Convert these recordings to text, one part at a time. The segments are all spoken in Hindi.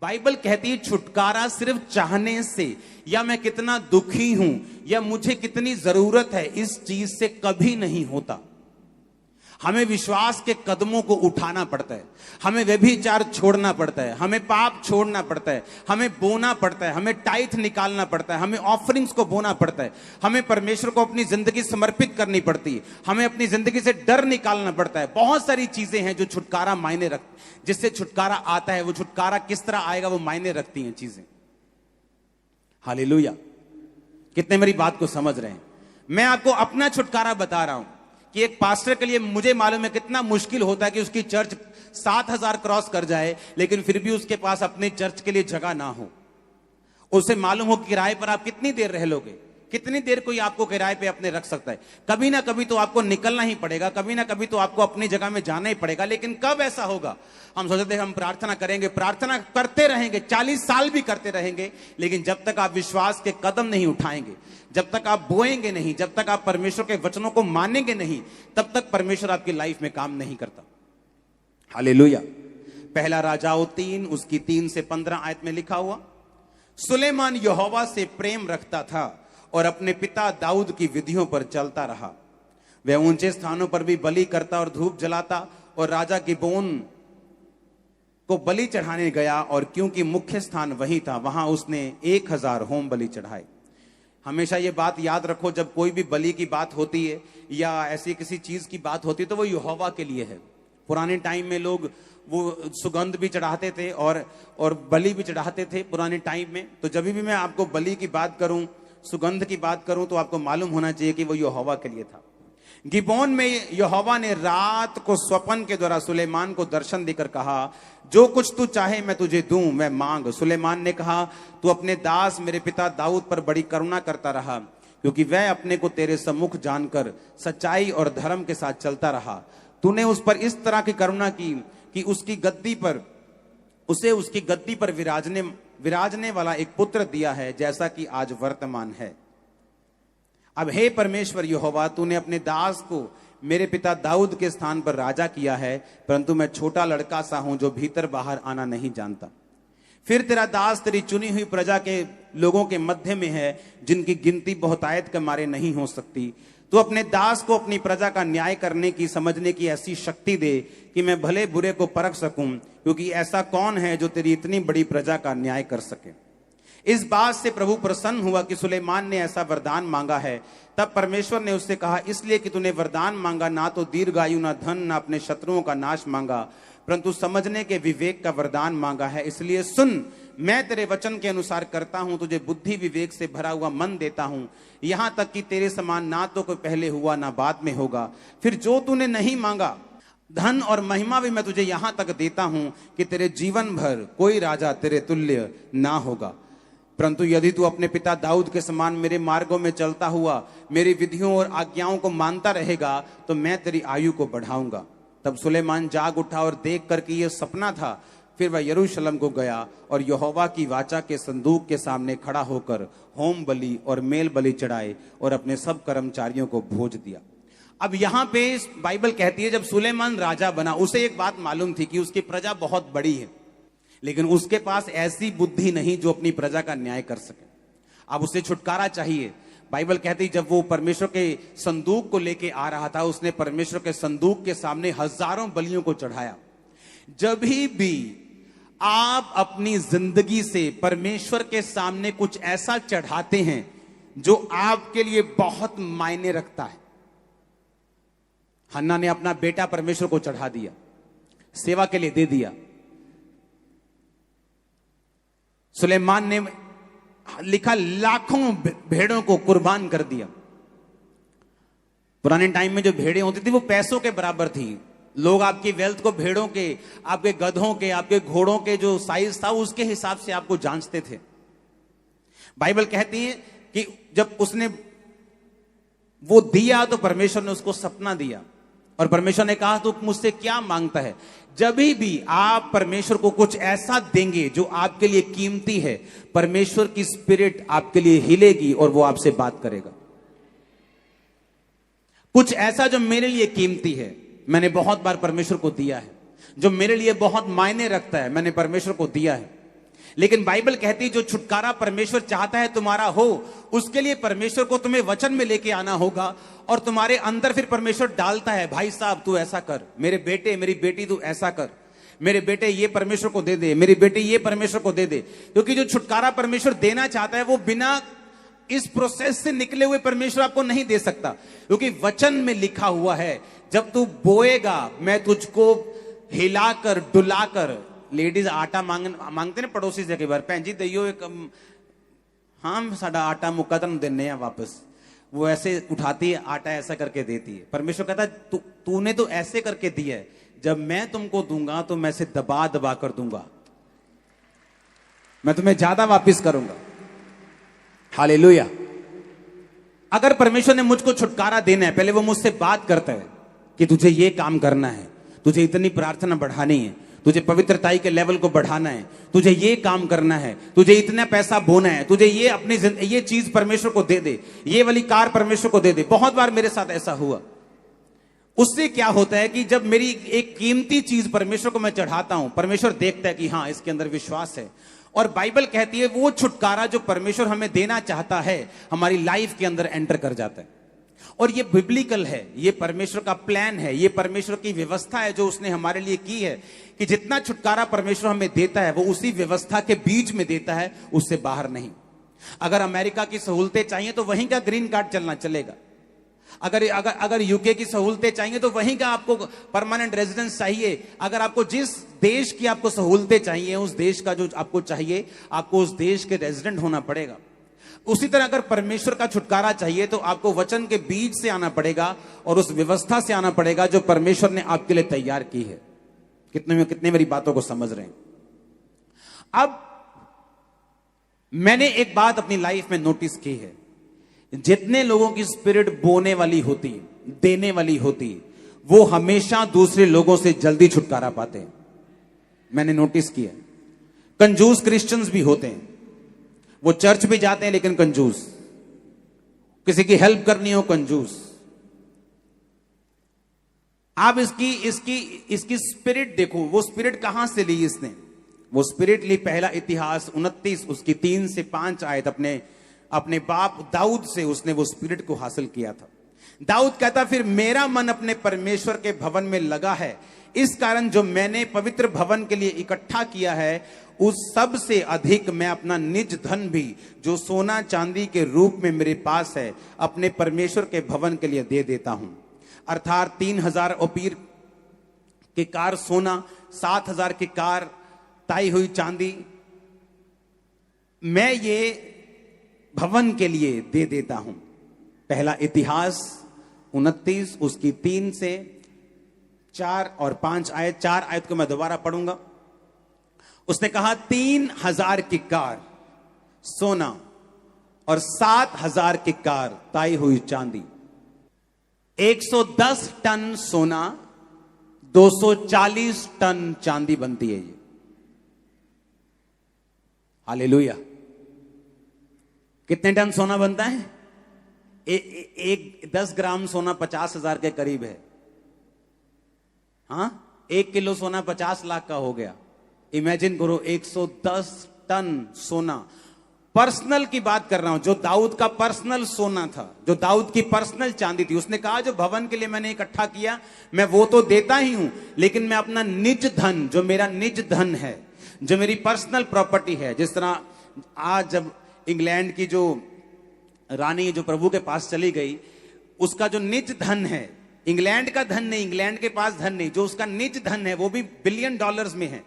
बाइबल कहती है छुटकारा सिर्फ चाहने से, या मैं कितना दुखी हूं, या मुझे कितनी जरूरत है, इस चीज से कभी नहीं होता। हमें विश्वास के कदमों को उठाना पड़ता है, हमें व्यभिचार छोड़ना पड़ता है, हमें पाप छोड़ना पड़ता है, हमें बोना पड़ता है, हमें टाइथ निकालना पड़ता है, हमें ऑफरिंग्स को बोना पड़ता है, हमें परमेश्वर को अपनी जिंदगी समर्पित करनी पड़ती है, हमें अपनी जिंदगी से डर निकालना पड़ता है। बहुत सारी चीजें हैं जो छुटकारा मायने रख, जिससे छुटकारा आता है। वो छुटकारा किस तरह आएगा वो मायने रखती हैं चीजें। हालेलुया। कितने मेरी बात को समझ रहे हैं? मैं आपको अपना छुटकारा बता रहा हूं कि एक पास्टर के लिए मुझे मालूम है कितना मुश्किल होता है कि उसकी चर्च 7,000 क्रॉस कर जाए, लेकिन फिर भी उसके पास अपने चर्च के लिए जगह ना हो। उसे मालूम हो कि किराए पर आप कितनी देर रह लोगे, कितनी देर कोई आपको किराए पे अपने रख सकता है। कभी ना कभी तो आपको निकलना ही पड़ेगा, कभी ना कभी तो आपको अपनी जगह में जाना ही पड़ेगा। लेकिन कब ऐसा होगा? हम सोचते हैं हम प्रार्थना करेंगे, प्रार्थना करते रहेंगे, 40 साल भी करते रहेंगे, लेकिन जब तक आप विश्वास के कदम नहीं उठाएंगे, जब तक आप बोएंगे नहीं, जब तक आप परमेश्वर के वचनों को मानेंगे नहीं, तब तक परमेश्वर आपकी लाइफ में काम नहीं करता। हालेलुया। पहला राजाओं 3 उसकी 3 से 15 आयत में लिखा हुआ, सुलेमान यहोवा से प्रेम रखता था और अपने पिता दाऊद की विधियों पर चलता रहा। वह ऊंचे स्थानों पर भी बलि करता और धूप जलाता, और राजा गिबोन को बलि चढ़ाने गया, और क्योंकि मुख्य स्थान वही था, वहां उसने 1000 होम बलि चढ़ाए। हमेशा ये बात याद रखो, जब कोई भी बलि की बात होती है या ऐसी किसी चीज की बात होती है तो वो यहोवा के लिए है। पुराने टाइम में लोग वो सुगंध भी चढ़ाते थे और बलि भी चढ़ाते थे पुराने टाइम में। तो जब भी मैं आपको बलि की बात करूं, सुगंध की बात करूं, तो आपको मालूम होना चाहिए कि वो यहोवा के लिए था। गिबोन में यहोवा ने रात को स्वप्न के द्वारा सुलेमान को दर्शन देकर कहा, जो कुछ तू चाहे मैं तुझे दूं, मैं मांग। सुलेमान ने कहा, तू अपने दास मेरे पिता दाऊद पर बड़ी करुणा करता रहा, क्योंकि वह अपने को तेरे सम्मुख जानकर सच्चाई और धर्म के साथ चलता रहा। तूने उस पर इस तरह की करुणा की कि उसकी गद्दी पर विराजने वाला एक पुत्र दिया है, जैसा कि आज वर्तमान है। अब हे परमेश्वर यहोवा, तूने अपने दास को मेरे पिता दाऊद के स्थान पर राजा किया है, परंतु मैं छोटा लड़का सा हूं जो भीतर बाहर आना नहीं जानता। फिर तेरा दास तेरी चुनी हुई प्रजा के लोगों के मध्य में है, जिनकी गिनती बहुतायत के मारे नहीं हो सकती। तो अपने दास को अपनी प्रजा का न्याय करने की, समझने की ऐसी शक्ति दे कि मैं भले बुरे को परख सकूं, क्योंकि ऐसा कौन है जो तेरी इतनी बड़ी प्रजा का न्याय कर सके। इस बात से प्रभु प्रसन्न हुआ कि सुलेमान ने ऐसा वरदान मांगा है। तब परमेश्वर ने उससे कहा, इसलिए कि तूने वरदान मांगा, ना तो दीर्घायु, ना धन, ना अपने शत्रुओं का नाश मांगा, परंतु समझने के विवेक का वरदान मांगा है। इसलिए सुन, मैं तेरे वचन के अनुसार करता हूं, तुझे बुद्धि विवेक से भरा हुआ मन देता हूं, यहां तक कि तेरे समान ना तो कोई पहले हुआ ना बाद में होगा। फिर जो तूने नहीं मांगा, धन और महिमा भी मैं तुझे यहां तक देता हूं कि तेरे जीवन भर कोई राजा तेरे तुल्य ना होगा। परंतु यदि तू अपने पिता दाऊद के समान मेरे मार्गों में चलता हुआ मेरी विधियों और आज्ञाओं को मानता रहेगा, तो मैं तेरी आयु को बढ़ाऊंगा। तब सुलेमान जाग उठा और देख कर कि यह सपना था। फिर वह यरूशलेम को गया और यहोवा की वाचा के संदूक के सामने खड़ा होकर होम बलि और मेल बलि चढ़ाए और अपने सब कर्मचारियों को भोज दिया। अब यहां पे बाइबल कहती है, जब सुलेमान राजा बना, उसे एक बात मालूम थी कि उसकी प्रजा बहुत बड़ी है, लेकिन उसके पास ऐसी बुद्धि नहीं जो अपनी प्रजा का न्याय कर सके। अब उसे छुटकारा चाहिए। बाइबल कहती, जब वो परमेश्वर के संदूक को लेके आ रहा था, उसने परमेश्वर के संदूक के सामने हजारों बलियों को चढ़ाया। जब भी आप अपनी जिंदगी से परमेश्वर के सामने कुछ ऐसा चढ़ाते हैं जो आपके लिए बहुत मायने रखता है। हन्ना ने अपना बेटा परमेश्वर को चढ़ा दिया, सेवा के लिए दे दिया। सुलेमान ने लिखा लाखों भेड़ों को कुर्बान कर दिया। पुराने टाइम में जो भेड़ें होती थी वो पैसों के बराबर थी। लोग आपकी वेल्थ को भेड़ों के, आपके गधों के, आपके घोड़ों के जो साइज था उसके हिसाब से आपको जांचते थे। बाइबल कहती है कि जब उसने वो दिया तो परमेश्वर ने उसको सपना दिया और परमेश्वर ने कहा, तू मुझसे क्या मांगता है। जब भी आप परमेश्वर को कुछ ऐसा देंगे जो आपके लिए कीमती है, परमेश्वर की स्पिरिट आपके लिए हिलेगी और वो आपसे बात करेगा। कुछ ऐसा जो मेरे लिए कीमती है, मैंने बहुत बार परमेश्वर को दिया है। जो मेरे लिए बहुत मायने रखता है, मैंने परमेश्वर को दिया है। लेकिन बाइबल कहती है जो छुटकारा परमेश्वर चाहता है तुम्हारा हो, उसके लिए परमेश्वर को तुम्हें वचन में लेके आना होगा और तुम्हारे अंदर फिर परमेश्वर डालता है, भाई साहब तू ऐसा कर, मेरे बेटे मेरी बेटी तू ऐसा कर, मेरे बेटे ये परमेश्वर को दे दे, मेरी बेटी ये परमेश्वर को दे दे। क्योंकि जो छुटकारा परमेश्वर देना चाहता है वो बिना इस प्रोसेस से निकले हुए परमेश्वर आपको नहीं दे सकता। क्योंकि वचन में लिखा हुआ है, जब तू बोएगा मैं तुझको हिलाकर डुलाकर, लेडीज आटा मांगते ने पड़ोसी से, कई बार भैन जी दइयो एक, हाँ साडा आटा मुक्का तुम देने वापस, वो ऐसे उठाती है आटा ऐसा करके देती है। परमेश्वर कहता है तूने तो ऐसे करके दिया है, जब मैं तुमको दूंगा तो मैं से दबा दबा कर दूंगा, मैं तुम्हें ज्यादा वापस करूंगा। हालेलुया। अगर परमेश्वर ने मुझको छुटकारा देना है, पहले वो मुझसे बात करता है कि तुझे ये काम करना है, तुझे इतनी प्रार्थना बढ़ानी है, तुझे पवित्रताई के लेवल को बढ़ाना है, तुझे ये काम करना है, तुझे इतना पैसा बोना है, तुझे ये अपनी ये चीज परमेश्वर को दे दे, ये वाली कार परमेश्वर को दे दे। बहुत बार मेरे साथ ऐसा हुआ। उससे क्या होता है कि जब मेरी एक कीमती चीज परमेश्वर को मैं चढ़ाता हूं, परमेश्वर देखता है कि हाँ इसके अंदर विश्वास है, और बाइबल कहती है वो छुटकारा जो परमेश्वर हमें देना चाहता है हमारी लाइफ के अंदर एंटर कर जाता है। और ये बिब्लिकल है, ये परमेश्वर का प्लान है, ये परमेश्वर की व्यवस्था है जो उसने हमारे लिए की है कि जितना छुटकारा परमेश्वर हमें देता है वो उसी व्यवस्था के बीच में देता है, उससे बाहर नहीं। अगर अमेरिका की सहूलतें चाहिए तो वहीं का ग्रीन कार्ड चलना चलेगा। अगर यूके की सहूलतें चाहिए तो वहीं का आपको परमानेंट रेजिडेंस चाहिए। अगर आपको जिस देश की आपको सहूलतें चाहिए, उस देश का जो आपको चाहिए, आपको उस देश के रेजिडेंट होना पड़ेगा। उसी तरह अगर परमेश्वर का छुटकारा चाहिए तो आपको वचन के बीच से आना पड़ेगा और उस व्यवस्था से आना पड़ेगा जो परमेश्वर ने आपके लिए तैयार की है। कितने मेरी बातों को समझ रहे हैं? अब मैंने एक बात अपनी लाइफ में नोटिस की है, जितने लोगों की स्पिरिट बोने वाली होती, देने वाली होती, वो हमेशा दूसरे लोगों से जल्दी छुटकारा पाते हैं। मैंने नोटिस किया। कंजूस क्रिश्चियंस भी होते हैं, वो चर्च भी जाते हैं लेकिन कंजूस, किसी की हेल्प करनी हो कंजूस। आप इसकी स्पिरिट देखो, वो स्पिरिट कहां से ली इसने? वो स्पिरिट ली पहला इतिहास 29 उसकी 3 से 5 आयत अपने बाप दाऊद से उसने वो स्पिरिट को हासिल किया था। दाऊद कहता, फिर मेरा मन अपने परमेश्वर के भवन में लगा है, इस कारण जो मैंने पवित्र भवन के लिए इकट्ठा किया है उस सब से अधिक मैं अपना निज धन भी जो सोना चांदी के रूप में मेरे पास है अपने परमेश्वर के भवन के लिए दे देता हूं। अर्थात 3000 ओपीर के कार सोना, 7000 की कार ताई हुई चांदी मैं ये भवन के लिए दे देता हूं। पहला इतिहास 29 उसकी 3 से 4 और 5 आयत। 4 आयत को मैं दोबारा पढ़ूंगा। उसने कहा 3000 की कार सोना और 7000 की कार ताई हुई चांदी। 110 टन सोना 240 टन चांदी बनती है ये। हालेलुया। कितने टन सोना बनता है? एक 10 ग्राम सोना 50,000 के करीब है। हाँ, 1 किलो सोना 50 लाख का हो गया। इमेजिन करो 110 टन सोना। पर्सनल की बात कर रहा हूं, जो दाऊद का पर्सनल सोना था, जो दाऊद की पर्सनल चांदी थी। उसने कहा जो भवन के लिए मैंने इकट्ठा किया मैं वो तो देता ही हूं, लेकिन मैं अपना निज धन, जो मेरा निज धन है, जो मेरी पर्सनल प्रॉपर्टी है, जिस तरह आज जब इंग्लैंड की जो रानी जो प्रभु के पास चली गई, उसका जो निज धन है, इंग्लैंड का धन नहीं, इंग्लैंड के पास धन नहीं, जो उसका निज धन है वो भी बिलियन डॉलर्स में है।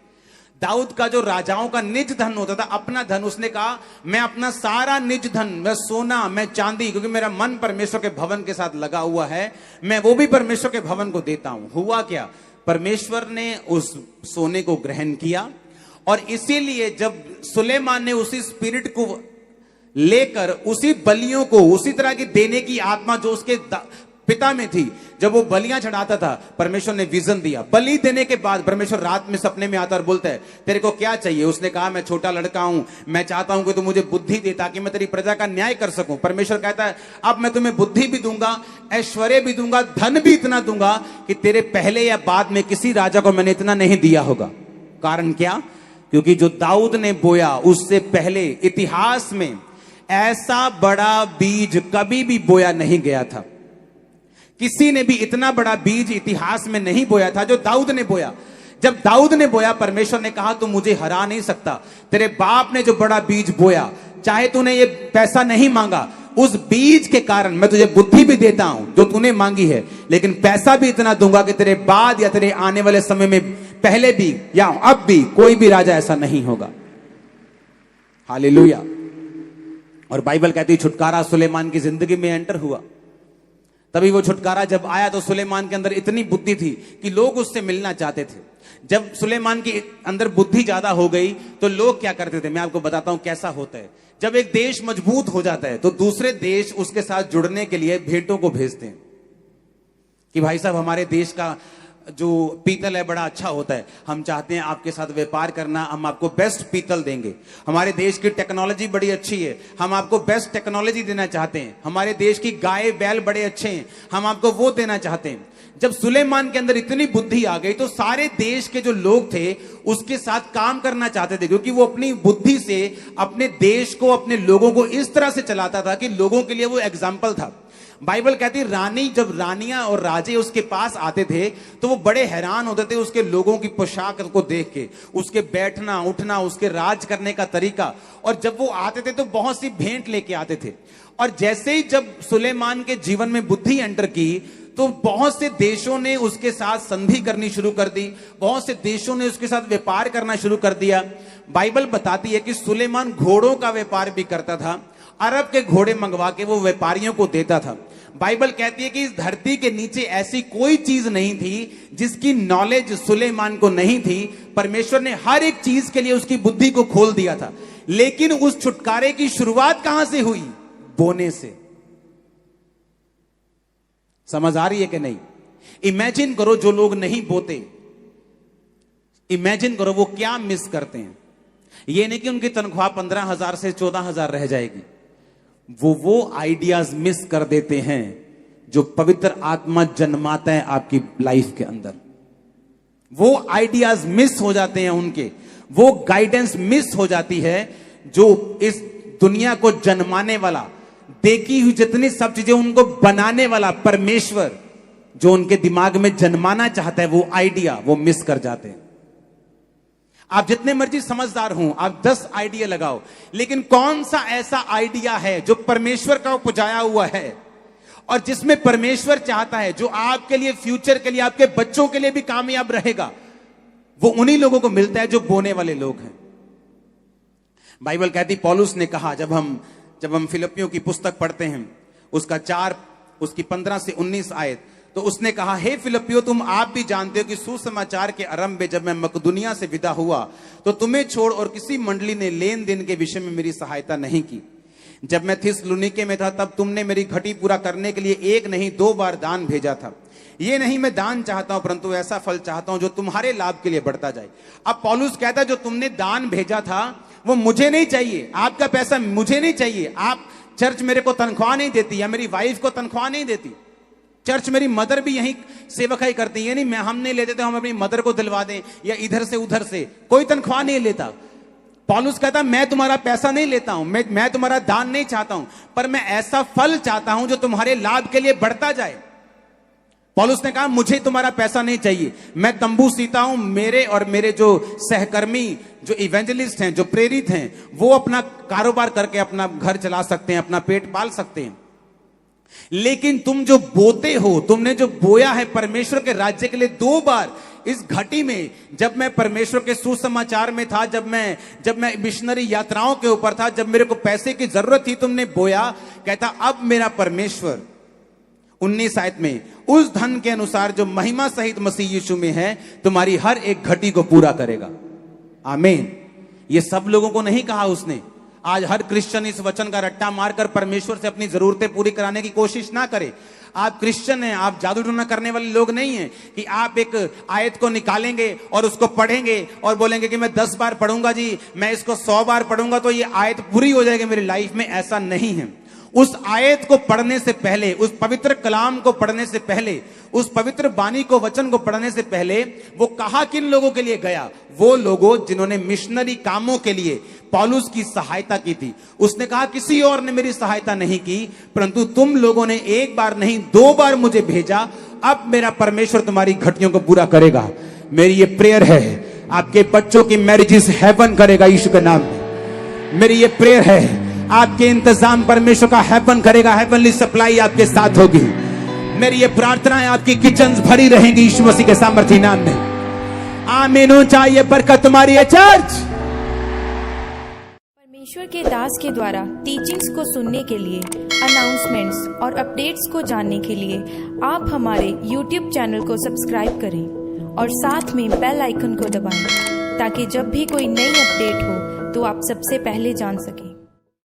दाऊद का जो राजाओं का निज धन होता था, अपना धन, उसने कहा मैं अपना सारा निज धन, मैं सोना, मैं चांदी, क्योंकि मेरा मन परमेश्वर के भवन के साथ लगा हुआ है, मैं वो भी परमेश्वर के भवन को देता हूं। हुआ क्या? परमेश्वर ने उस सोने को ग्रहण किया और इसीलिए जब सुलेमान ने उसी स्पिरिट को लेकर उसी बलियों को उसी तरह की देने की आत्मा जो उसके पिता में थी, जब वो बलियां चढ़ाता था, परमेश्वर ने विजन दिया। बलि देने के बाद परमेश्वर रात में सपने में आता और बोलता है तेरे को क्या चाहिए? उसने कहा मैं छोटा लड़का हूं, मैं चाहता हूं कि तू मुझे बुद्धि दे ताकि मैं तेरी प्रजा का न्याय कर सकूं। परमेश्वर कहता है अब मैं तुम्हें बुद्धि भी दूंगा, ऐश्वर्य भी दूंगा, धन भी इतना दूंगा कि तेरे पहले या बाद में किसी राजा को मैंने इतना नहीं दिया होगा। कारण क्या? क्योंकि जो दाऊद ने बोया उससे पहले इतिहास में ऐसा बड़ा बीज कभी भी बोया नहीं गया था। किसी ने भी इतना बड़ा बीज इतिहास में नहीं बोया था जो दाऊद ने बोया। जब दाऊद ने बोया, परमेश्वर ने कहा तू मुझे हरा नहीं सकता। तेरे बाप ने जो बड़ा बीज बोया, चाहे तूने ये पैसा नहीं मांगा, उस बीज के कारण मैं तुझे बुद्धि भी देता हूं जो तूने मांगी है, लेकिन पैसा भी इतना दूंगा कि तेरे बाद या तेरे आने वाले समय में पहले भी या अब भी कोई भी राजा ऐसा नहीं होगा। हालेलुया। और बाइबल कहती है छुटकारा सुलेमान की जिंदगी में एंटर हुआ। तभी वो छुटकारा जब आया तो सुलेमान के अंदर इतनी बुद्धि थी कि लोग उससे मिलना चाहते थे। जब सुलेमान के अंदर बुद्धि ज्यादा हो गई तो लोग क्या करते थे, मैं आपको बताता हूं कैसा होता है। जब एक देश मजबूत हो जाता है तो दूसरे देश उसके साथ जुड़ने के लिए भेंटों को भेजते हैं कि भाई साहब हमारे देश का जो पीतल है बड़ा अच्छा होता है, हम चाहते हैं आपके साथ व्यापार करना, हम आपको बेस्ट पीतल देंगे। हमारे देश की टेक्नोलॉजी बड़ी अच्छी है, हम आपको बेस्ट टेक्नोलॉजी देना चाहते हैं। हमारे देश की गाय बैल बड़े अच्छे हैं, हम आपको वो देना चाहते हैं। जब सुलेमान के अंदर इतनी बुद्धि आ गई तो सारे देश के जो लोग थे उसके साथ काम करना चाहते थे, क्योंकि वो अपनी बुद्धि से अपने देश को, अपने लोगों को इस तरह से चलाता था कि लोगों के लिए वो एग्जाम्पल था। बाइबल कहती रानी, जब रानियां और राजे उसके पास आते थे तो वो बड़े हैरान होते थे उसके लोगों की पोशाक को देख के, उसके बैठना उठना, उसके राज करने का तरीका। और जब वो आते थे तो बहुत सी भेंट लेके आते थे। और जैसे ही जब सुलेमान के जीवन में बुद्धि एंटर की तो बहुत से देशों ने उसके साथ संधि करनी शुरू कर दी, बहुत से देशों ने उसके साथ व्यापार करना शुरू कर दिया। बाइबल बताती है कि सुलेमान घोड़ों का व्यापार भी करता था, अरब के घोड़े मंगवा के वो व्यापारियों को देता था। बाइबल कहती है कि इस धरती के नीचे ऐसी कोई चीज नहीं थी जिसकी नॉलेज सुलेमान को नहीं थी। परमेश्वर ने हर एक चीज के लिए उसकी बुद्धि को खोल दिया था। लेकिन उस छुटकारे की शुरुआत कहां से हुई? बोने से। समझ आ रही है कि नहीं? इमेजिन करो जो लोग नहीं बोते, इमेजिन करो वो क्या मिस करते हैं। ये नहीं कि उनकी तनख्वाह 15,000 से 14,000 रह जाएगी, वो आइडियाज मिस कर देते हैं जो पवित्र आत्मा जन्माता है आपकी लाइफ के अंदर। वो आइडियाज मिस हो जाते हैं उनके, वो गाइडेंस मिस हो जाती है जो इस दुनिया को जन्माने वाला, देखी हुई जितनी सब चीजें उनको बनाने वाला परमेश्वर जो उनके दिमाग में जन्माना चाहता है, वो आइडिया वो मिस कर जाते हैं। आप जितने मर्जी समझदार हों, आप 10 आइडिया लगाओ, लेकिन कौन सा ऐसा आइडिया है जो परमेश्वर का उपजाया हुआ है और जिसमें परमेश्वर चाहता है, जो आपके लिए, फ्यूचर के लिए, आपके बच्चों के लिए भी कामयाब रहेगा? वो उन्हीं लोगों को मिलता है जो बोने वाले लोग हैं। बाइबल कहती, पौलुस ने कहा, जब हम फिलिपियों की पुस्तक पढ़ते हैं उसकी 15 से 19 आयत, तो उसने कहा, हे फिलिपियों, तुम आप भी जानते हो कि सुसमाचार के आरंभ में जब मैं मकदुनिया से विदा हुआ तो तुम्हें छोड़ और किसी मंडली ने लेन देन के विषय में मेरी सहायता नहीं की। जब मैं थिस्सलुनीके में था तब तुमने मेरी घटी पूरा करने के लिए 1 नहीं 2 बार दान भेजा था। ये नहीं मैं दान चाहता हूं, परंतु ऐसा फल चाहता हूं जो तुम्हारे लाभ के लिए बढ़ता जाए। अब पौलुस कहता है, जो तुमने दान भेजा था वो मुझे नहीं चाहिए, आपका पैसा मुझे नहीं चाहिए। आप चर्च मेरे को तनख्वाह नहीं देती, या मेरी वाइफ को तनख्वाह नहीं देती। चर्च मेरी मदर भी यही सेवकाई करती है, नहीं हम नहीं लेते तो हम अपनी मदर को दिलवा दें, या इधर से उधर से कोई तनख्वाह नहीं लेता। पौलुस कहता, मैं तुम्हारा पैसा नहीं लेता हूं, मैं तुम्हारा दान नहीं चाहता हूं, पर मैं ऐसा फल चाहता हूं जो तुम्हारे लाभ के लिए बढ़ता जाए। पौलुस ने कहा, मुझे तुम्हारा पैसा नहीं चाहिए, मैं तंबू सीता हूं, मेरे और मेरे जो सहकर्मी, जो इवेंजलिस्ट हैं, जो प्रेरित हैं, वो अपना कारोबार करके अपना घर चला सकते हैं, अपना पेट पाल सकते हैं। लेकिन तुम जो बोते हो, तुमने जो बोया है परमेश्वर के राज्य के लिए, 2 बार इस घटी में, जब मैं परमेश्वर के सुसमाचार में था, जब मैं मिशनरी यात्राओं के ऊपर था, जब मेरे को पैसे की जरूरत थी, तुमने बोया। कहता, अब मेरा परमेश्वर 19 आयत में उस धन के अनुसार जो महिमा सहित मसीह यीशु में है, तुम्हारी हर एक घटी को पूरा करेगा। आमीन। ये सब लोगों को नहीं कहा उसने। आज हर क्रिश्चियन इस वचन का रट्टा मारकर परमेश्वर से अपनी जरूरतें पूरी कराने की कोशिश ना करे। आप क्रिश्चियन हैं, आप जादू टोना करने वाले लोग नहीं हैं कि आप एक आयत को निकालेंगे और उसको पढ़ेंगे और बोलेंगे कि मैं 10 बार पढ़ूंगा जी, मैं इसको 100 बार पढ़ूंगा तो ये आयत पूरी हो जाएगी मेरी लाइफ में। ऐसा नहीं है। उस आयत को पढ़ने से पहले, उस पवित्र कलाम को पढ़ने से पहले, उस पवित्र बानी को, वचन को पढ़ने से पहले वो कहा किन लोगों के लिए गया? वो लोगों जिन्होंने मिशनरी कामों के लिए पौलुस की सहायता की थी। उसने कहा किसी और ने मेरी सहायता नहीं की, परंतु तुम लोगों ने एक बार नहीं 2 बार मुझे भेजा। अब मेरा परमेश्वर तुम्हारी घटियों को पूरा करेगा। मेरी ये प्रेयर है, आपके बच्चों की मैरिजेस हेवन करेगा यीशु के नाम में। मेरी ये प्रेयर है, आपके इंतजाम परमेश्वर का हेवन करेगा, हेवनली सप्लाई आपके साथ होगी। मेरी ये प्रार्थना है, आपकी किचन्स भरी रहेंगी यीशु मसीह के सामर्थी नाम में। आमीन हो चाहिए बरकत तुम्हारी है चर्च। परमेश्वर के दास के द्वारा टीचिंग्स को सुनने के लिए, अनाउंसमेंट्स और अपडेट्स को जानने के लिए आप हमारे YouTube चैनल को सब्सक्राइब करें और साथ में बेल आइकन को दबाएं, ताकि जब भी कोई नई अपडेट हो तो आप सबसे पहले जान सकें।